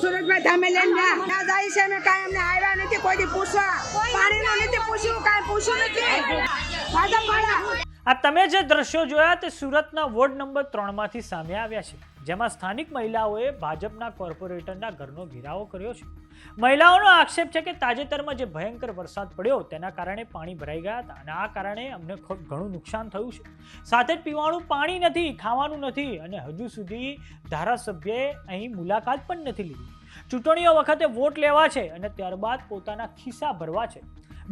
સુરજભાઈ ધામેલિયા ના જાય છે ને કાંઈ અમને આવ્યા નથી કોઈ દી પૂછવા પાણીનું નથી પૂછ્યું કાંઈ પૂછ્યું નથી ભાજપવાળા આ તમે જે દ્રશ્યો જોયા તે સુરતના વોર્ડ નંબર 3 માંથી સામે આવ્યા છે, જેમાં સ્થાનિક મહિલાઓએ ભાજપના કોર્પોરેટરના ઘરનો ઘેરાવો કર્યો છે. મહિલાઓનો આક્ષેપ છે કે તાજેતરમાં જે ભયંકર વરસાદ પડ્યો તેના કારણે પાણી ભરાઈ ગયા હતા અને આ કારણે અમને ઘણું નુકસાન થયું છે. સાથે જ પીવાનું પાણી નથી, ખાવાનું નથી અને હજુ સુધી ધારાસભ્યએ અહીં મુલાકાત પણ નથી લીધી. ચૂંટણીઓ વખતે વોટ લેવા છે અને ત્યારબાદ પોતાના ખિસ્સા ભરવા છે.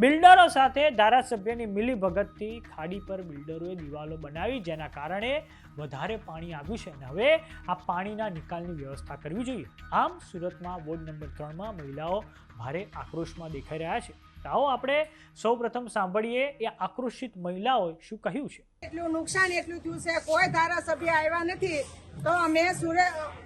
બિલ્ડરો સાથે ધારાસભ્યની મિલીભગતથી ખાડી પર બિલ્ડરોએ દિવાલો બનાવી, જેના કારણે વધારે પાણી આવ્યું છે અને હવે આ પાણીના નિકાલની વ્યવસ્થા કરવી જોઈએ. આમ સુરતમાં વોર્ડ નંબર 3માં મહિલાઓ ભારે આક્રોશમાં દેખાઈ રહ્યા છે. આવો આપણે સૌપ્રથમ સાંભળીએ એ આક્રોશિત મહિલાઓએ શું કહ્યું છે. એટલું નુકસાન એટલું થયું છે, કોઈ ધારાસભ્ય આવ્યા નથી. તો અમે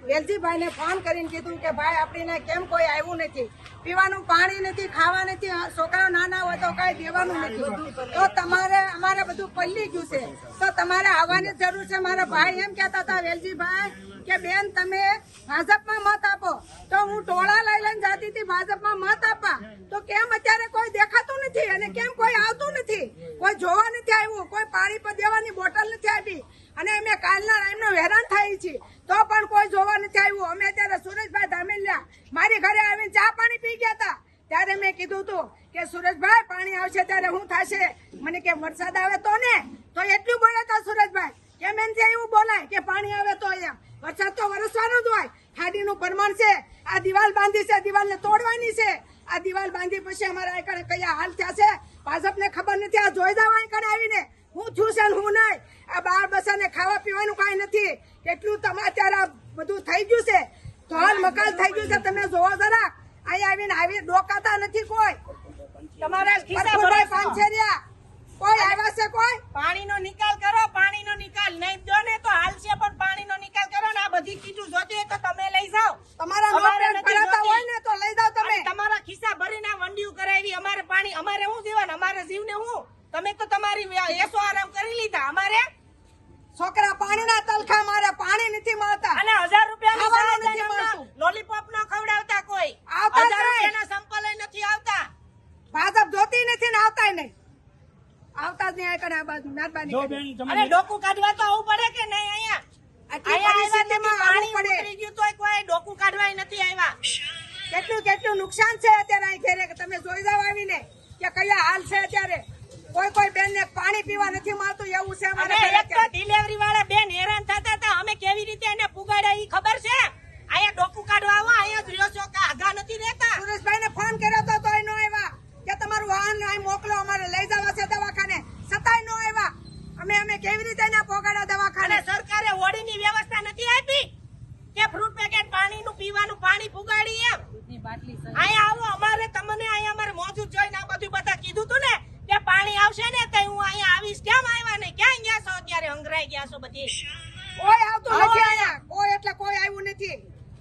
વેલજીભાઈને ફોન કરીને કીધું કે ભાઈ આપણીને કેમ કોઈ આવ્યું નથી, પીવાનું પાણી નથી, ખાવા નથી, છોકરાઓ નાના હોય તો કાંઈ દેવાનું નથી. તો તમારે અમારે બધું પલ્લી ગયું છે, તો તમારે આવવાની જરૂર છે. મારા ભાઈ એમ કહેતા હતા વેલજીભાઈ કે બેન તમે ભાજપમાં મત આપો, તો હું ટોળા લઈ લઈને જતી હતી ભાજપમાં મત આપવા. તો કેમ અત્યારે કોઈ દેખાતું નથી અને કેમ કોઈ આવતું નથી, કોઈ જોવા નથી આવ્યું, કોઈ પાણી પર દેવાની બોટલ નથી આપી અને અમે કાલના ટાઈમનો હેરાન થાય છે તો પણ કોઈ જોવા નથી આવ્યું. અમે અત્યારે સુરેશભાઈ ધામેલિયા મારી ઘરે આવીને ચા પાણી પી ગયા હતા, ત્યારે મેં કીધું હતું કે સુરેશભાઈ પાણી આવશે ત્યારે શું થશે. મને કે વરસાદ આવે તો ને, તો એટલું બોલ્યા હતા સુરેશભાઈ કે મેં એવું બોલાય કે પાણી આવે તો એમ. વરસાદ તો વરસવાનો જ હોય, ખાડીનું પ્રમાણ છે. આ દિવાલ બાંધી છે, દિવાલને તોડવાની છે. આ દિવાલ બાંધી પછી અમારા અહીં કયા હાલ થયા છે ભાજપને ખબર નથી. આ જોઈ જાવ અહીં આવીને હું છું છે હું નહીં. આ બાર બસાને ખાવા પીવાનું કાંઈ નથી. એટલું તમે અત્યારે બધું થઈ ગયું છે, ધોલ મકાલ થઈ ગયું છે. તમે જોવો જરા અહીં આવીને આવી ડોકાતા નથી કોઈ. તમારા પાંચેરિયા કોઈ આવ્યા છે કોઈ? પાણીનો નિકાલ કરો, પાણીનો નિકાલ નહીં દો ને તો હાલશે, પણ પાણીનો નિકાલ કરો ને. આ બધી ચીજો જોતી હોય તો તમે લઈ જાઓ. તમારા નોટ ભરાતા હોય ને તો લઈ જાઓ તમે. તમારા ખિસ્સા ભરીને વંડિયું કરાવી. અમારે પાણી અમારે શું જીવન, અમારે જીવને હું. તમે તો તમારી એસો આરામ કરી લીધા. અમારે છોકરા પાણીના તલખા મારે પાણી નથી મળતા અને 1000 રૂપિયા લોલીપોપ નો ખવડાવતા કોઈ. 1000 રૂપિયાના સંપલ નથી આવતા. ભાજપ જોતી નથી ને આવતાય નહીં. આવતા જ નહીં આ બાજુ મહેરબાની. અને ડોકું કાઢવા તો આવું પડે કે નહીં? અહીંયા કેટલું નુકસાન છે અત્યારે અહીં ઘેરે કે તમે જોઈ જાવ આવીને કે કયા હાલ છે અત્યારે. કોઈ બેન ને પાણી પીવા નથી મળતું એવું છે. ડિલિવરી વાળા બેન હેરાન થતા હતા, અમે કેવી રીતે એને પુગાડ્યા ઈ ખબર છે? અહીંયા ડોકું કાઢવા આવો, અહીંયા જ રહ્યો છો કે આઘા નથી દેતા. સુરેશભાઈ ને ફોન કર્યો તો તોય નો આવ્યા કે તમારું વાહન અહીં મોકલો, અમારે લઈ જવા છે દવાખાને, છતાંય નો આવ્યા. અમે કેવી રીતે એને પોગાડ્યા દવાખાને? સરકારે હોડીની વ્યવસ્થા નથી આપી કે ફ્રૂટ પેકેટ પાણીનું પીવાનું પાણી પુગાડી એમ. અહીંયા આવો, અમારે તમને અહીંયા અમારે મોજૂદ જોઈને આ બધું બધા કીધું તું ને કે પાણી આવશે ને તો હું અહીંયા આવીશ. કેમ આવ્યા નહીં? ક્યાં ગયા છો અત્યારે? હંગરાઈ ગયા છો બધી. કોઈ આવતું નથી અહીંયા, કોઈ એટલે કોઈ આવ્યું નથી.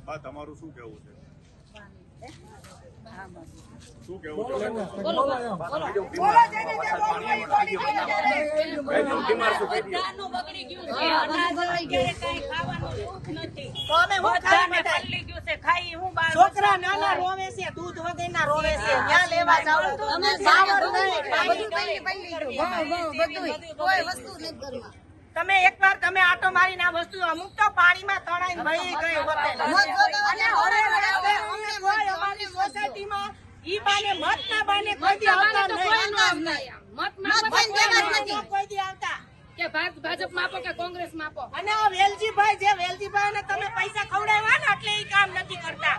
હા, તમારું શું કેવું છે? શું કેવું છે? બોલો જેને જે બોલવું હોય બોલી બધાનું બગડી ગયું છે. અનાજ વગેરે કઈ ખાવાનું નથી. તો અમે હું ખાઈને પલ્લી ગયું છે, ખાઈ હું બાર. છોકરા નાના રોવે છે, દૂધ વગરના રોવે છે. ત્યાં લેવા જાવ સાવર નહીં, કોઈ વસ્તુ નથી ઘરમાં. તમે એકવાર તમે આટો મારીને આ વસ્તુ અમુક તો પાણીમાં તણાઈને વહી ગઈ હોતે. અને હવે અમારી સોસાયટીમાં ઈ બાને મત ના બાને કોઈ દી આવતા નહીં. કોઈ દી આવતા કે ભાજપ માં આપો કે કોંગ્રેસ માં આપો. અને આ વેલજીભાઈ ને તમે પૈસા ખવડાવ્યા ને એટલે ઈ કામ નથી કરતા.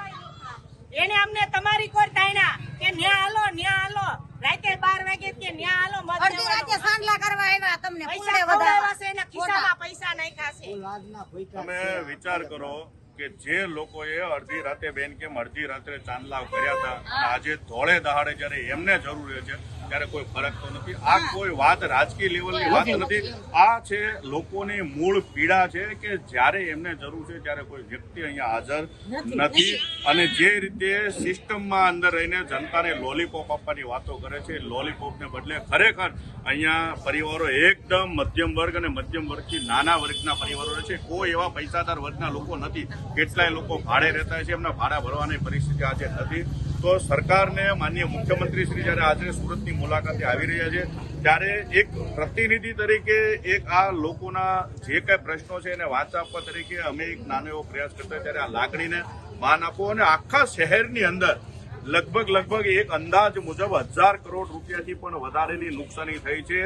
એને અમને તમારી કોઈ તાયના કે ન્યા હાલો રાતે 12 વાગે કે ન્યા હાલો મત અડધી રાતે સાંડલા કરવા આવ્યા તમને. પૈસા ખવડાવ્યા છે ને ખિસ્સામાં પૈસા નાખ્યા છે. તમે વિચાર કરો કે જે લોકોએ અડધી રાતે બેન કેમ અડધી રાત્રે ચાંદલા કર્યા હતા, આજે ધોળે દહાડે જયારે એમને જરૂર છે ત્યારે કોઈ ફરક તો નથી. આ કોઈ વાત રાજકીય લેવલની વાત નથી. આ છે લોકોની મૂળ પીડા છે કે જ્યારે એમને જરૂર છે ત્યારે કોઈ વ્યક્તિ અહીંયા હાજર નથી, અને જે રીતે સિસ્ટમમાં અંદર રહીને જનતાને લોલીપોપ આપવાની વાતો કરે છે, લોલીપોપને બદલે ખરેખર અહીંયા પરિવારો એકદમ મધ્યમ વર્ગ અને મધ્યમ વર્ગથી નાના વર્ગના પરિવારો રહે છે. કોઈ એવા પૈસાદાર વર્ગના લોકો નથી. કેટલાય લોકો ભાડે રહેતા છે, એમના ભાડા ભરવાની પરિસ્થિતિ આજે નથી. તો સરકારને માનનીય મુખ્યમંત્રી શ્રી જ્યારે આજે સુરતની મુલાકાતે આવી રહ્યા છે ત્યારે એક પ્રતિનિધિ તરીકે એક આ લોકોના જે કઈ પ્રશ્નો છે એને વાચા આપવા તરીકે અમે એક નાનો એવો પ્રયાસ કરતા ત્યારે આ લાગણીને માન આપો. અને આખા શહેરની અંદર લગભગ એક અંદાજ મુજબ 1000 કરોડ રૂપિયાથી પણ વધારેની નુકસાની થઈ છે.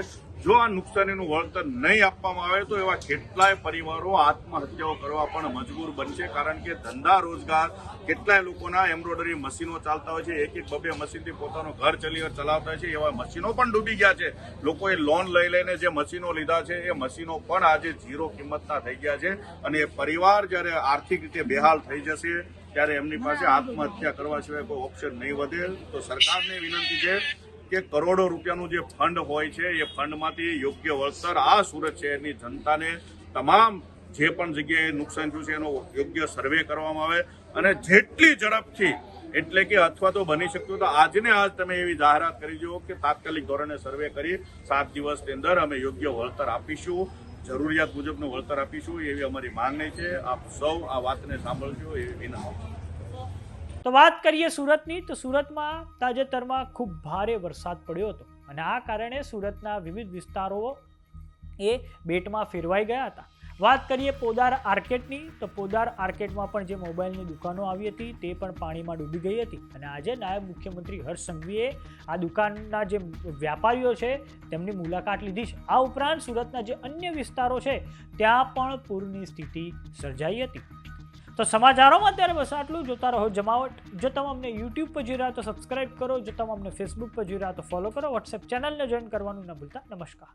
જો આ નુકસાનીનું વળતર નહીં આપવામાં આવે તો એવા કેટલાય પરિવારો આત્મહત્યાઓ કરવા પણ મજબૂર બનશે. કારણ કે ધંધા રોજગાર કેટલાય લોકોના એમ્બ્રોઇડરી મશીનો ચાલતા હોય છે, એક બે મશીનથી પોતાનું ઘર ચલાવતા હોય છે. એવા મશીનો પણ ડૂબી ગયા છે. લોકોએ લોન લઈને જે મશીનો લીધા છે એ મશીનો પણ આજે ઝીરો કિંમતના થઈ ગયા છે. અને એ પરિવાર જ્યારે આર્થિક રીતે બેહાલ થઈ જશે ત્યારે એમની પાસે આત્મહત્યા કરવા સિવાય કોઈ ઓપ્શન નહીં વધે. તો સરકારને વિનંતી છે કે કરોડો રૂપિયાનું જે ફંડ હોય છે એ ફંડમાંથી યોગ્ય વળતર આ સુરત શહેરની જનતાને તમામ જે પણ જગ્યાએ નુકસાન થયું છે એનો યોગ્ય સર્વે કરવામાં આવે, અને જેટલી ઝડપથી એટલે કે અથવા તો બની શકતું તો આજને આજ તમે એવી જાહેરાત કરી દો કે તાત્કાલિક ધોરણે સર્વે કરી 7 દિવસની અંદર અમે યોગ્ય વળતર આપીશું, જરૂરિયાત મુજબનું વળતર આપીશું, એવી અમારી માંગણી છે. આપ સૌ આ વાતને સાંભળજો એવી વિનંતી. તો વાત કરીએ સુરતની, તો સુરતમાં તાજેતરમાં ખૂબ ભારે વરસાદ પડ્યો હતો અને આ કારણે સુરતના વિવિધ વિસ્તારો એ બેટમાં ફેરવાઈ ગયા હતા. વાત કરીએ પોદાર આર્કેટની, તો પોદાર આર્કેટમાં પણ જે મોબાઈલની દુકાનો આવી હતી તે પણ પાણીમાં ડૂબી ગઈ હતી. અને આજે નાયબ મુખ્યમંત્રી હર્ષ સંઘવીએ આ દુકાનના જે વ્યાપારીઓ છે તેમની મુલાકાત લીધી છે. આ ઉપરાંત સુરતના જે અન્ય વિસ્તારો છે ત્યાં પણ પૂરની સ્થિતિ સર્જાઈ હતી. તો સમાચારોમાં અત્યારે બસ આટલું. જોતા રહો જમાવટ. જો તમે અમને યુટ્યુબ પર જોઈ રહ્યા તો સબસ્ક્રાઇબ કરો, જો તમે અમને ફેસબુક પર જોઈ રહ્યા તો ફોલો કરો, વોટ્સએપ ચેનલને જોઈન કરવાનું ન ભૂલતા. નમસ્કાર.